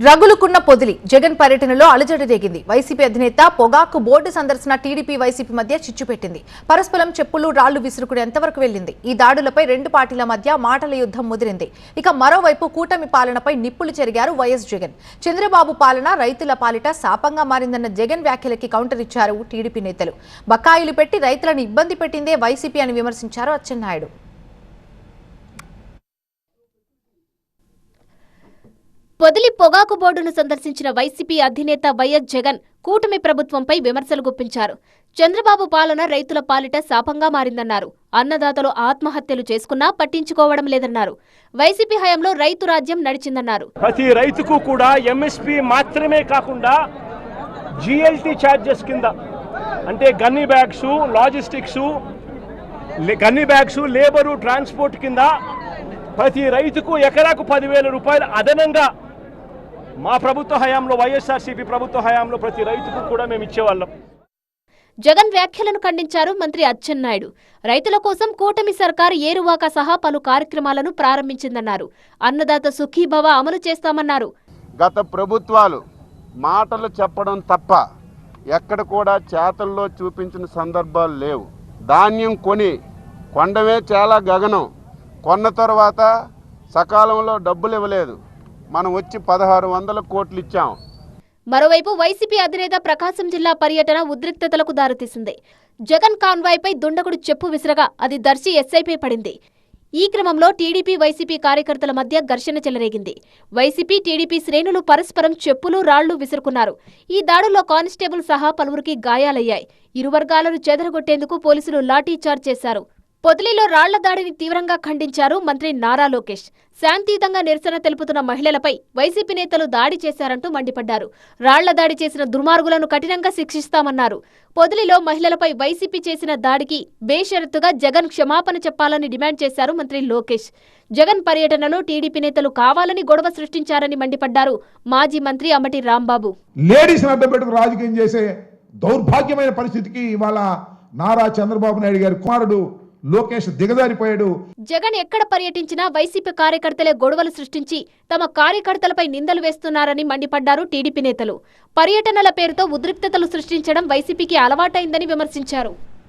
రగులుకున్న పొదిలి జగన్ పర్యటనలో అలజడి రేగింది. వైసీపీ అధినేత పొగాకు బోర్డు సందర్శన టీడీపీ వైసీపీ మధ్య చిచ్చు పెట్టింది. పరస్పరం చెప్పులు రాళ్లు విసురుకునే ఎంతవరకు వెళ్లింది. ఈ దాడులపై రెండు పార్టీల మధ్య మాటల యుద్ధం ముదిరింది. ఇక మరోవైపు కూటమి పాలనపై నిప్పులు చెరిగారు వైఎస్ జగన్. చంద్రబాబు పాలన రైతుల పాలిట శాపంగా మారిందన్న జగన్ వ్యాఖ్యలకి కౌంటర్ ఇచ్చారు టీడీపీ నేతలు. బకాయిలు పెట్టి రైతులను ఇబ్బంది పెట్టిందే వైసీపీ అని విమర్శించారు అచ్చెన్నాయుడు. పొదిలి పొగాకు బోర్డును సందర్శించిన వైసీపీ అధినేత వైఎస్ జగన్ కూటమి ప్రభుత్వంపై విమర్శలు గుప్పించారు. చంద్రబాబు పాలన రైతుల పాలిట శాపంగా మారిందన్నారు. అన్నదాతలు ఆత్మహత్యలు చేసుకున్నా పట్టించుకోవడం లేదన్నారు. వైసీపీ హయాంలో రైతు రాజ్యం నడిచిందన్నారు. ప్రతి రైతుకు కూడా ఎంఎస్పీ మాత్రమే కాకుండా జిఎల్టీ ఛార్జెస్ కింద అంటే gunny bags, logistics, gunny bags, labour, transport కింద ప్రతి రైతుకు ఎకరాకు 10,000 రూపాయలు అదనంగా మా ప్రభుత్వ హయాంలో, వైఎస్ఆర్సీపీ ప్రభుత్వ హయాంలో ప్రతి రైతుకు కూడా మేము ఇచ్చేవాళ్ళం. జగన్ వ్యాఖ్యలను ఖండించారు మంత్రి అచ్చెన్నాయుడు. రైతుల కోసం కూటమి సర్కార్ ఏరువాక సహా పలు కార్యక్రమాలను ప్రారంభించిందన్నారు. అన్నదాత సుఖీభవ అమలు చేస్తామన్నారు. గత ప్రభుత్వాలు మాటలు చెప్పడం తప్ప ఎక్కడ కూడా చేతల్లో చూపించిన సందర్భాలు లేవు. ధాన్యం కొండమే చాలా గగనం. కొన్న తర్వాత సకాలంలో డబ్బులు ఇవ్వలేదు. మనం వచ్చి 1,600 కోట్లు ఇచ్చాం. మరోవైపు వైసీపీ అధినేత ప్రకాశం జిల్లా పర్యటన ఉద్రిక్తతలకు దారితీసింది. జగన్ కాన్వాయ్పై దుండగుడు చెప్పు విసరగా అది దర్శి ఎస్ఐపై పడింది. ఈ క్రమంలో టీడీపీ వైసీపీ కార్యకర్తల మధ్య ఘర్షణ చెలరేగింది. వైసీపీ టీడీపీ శ్రేణులు పరస్పరం చెప్పులు రాళ్లు విసురుకున్నారు. ఈ దాడుల్లో కానిస్టేబుల్ సహా పలువురికి గాయాలయ్యాయి. ఇరు వర్గాలను చెదరగొట్టేందుకు పోలీసులు లాఠీచార్జ్ చేశారు. పొదిలిలో రాళ్ల దాడిని తీవ్రంగా ఖండించారు మంత్రి నారా లోకేష్. శాంతియుతంగా నిరసన తెలుపుతున్న మహిళలపై వైసీపీ నేతలు దాడి చేశారంటూ మండిపడ్డారు. రాళ్ల దాడి చేసిన దుర్మార్గులను కఠినంగా శిక్షిస్తామన్నారు. పొదిలిలో మహిళలపై వైసీపీ చేసిన దాడికి బేషరతుగా జగన్ క్షమాపణ చెప్పాలని డిమాండ్ చేశారు మంత్రి లోకేష్. జగన్ పర్యటనలో టీడీపీ నేతలు కావాలని గొడవ సృష్టించారని మండిపడ్డారు మాజీ మంత్రి అమ్మటి రాంబాబు. లేడీస్ అడ్డపెట్టుకు రాజకీయం చేసే దౌర్భాగ్యమైన పరిస్థితికి ఇవాళ నారా చంద్రబాబు నాయుడు గారి కుమారుడు లోకేష్ దిగజారిపోయాడు. జగన్ ఎక్కడ పర్యటించినా వైసీపీ కార్యకర్తలే గొడవలు సృష్టించి తమ కార్యకర్తలపై నిందలు వేస్తున్నారని మండిపడ్డారు టీడీపీ నేతలు. పర్యటనల పేరుతో ఉద్రిక్తతలు సృష్టించడం వైసీపీకి అలవాటైందని విమర్శించారు.